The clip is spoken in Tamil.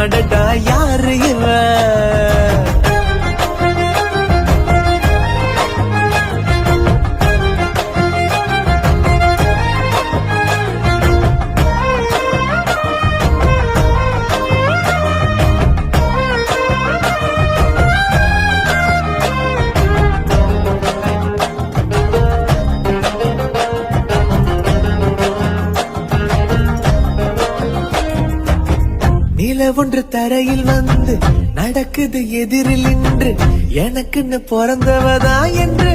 அடடா யாரு இவன்? நில ஒன்று தரையில் வந்து நடக்குது எதிரில் நின்று எனக்குன்னு பிறந்தவதா என்று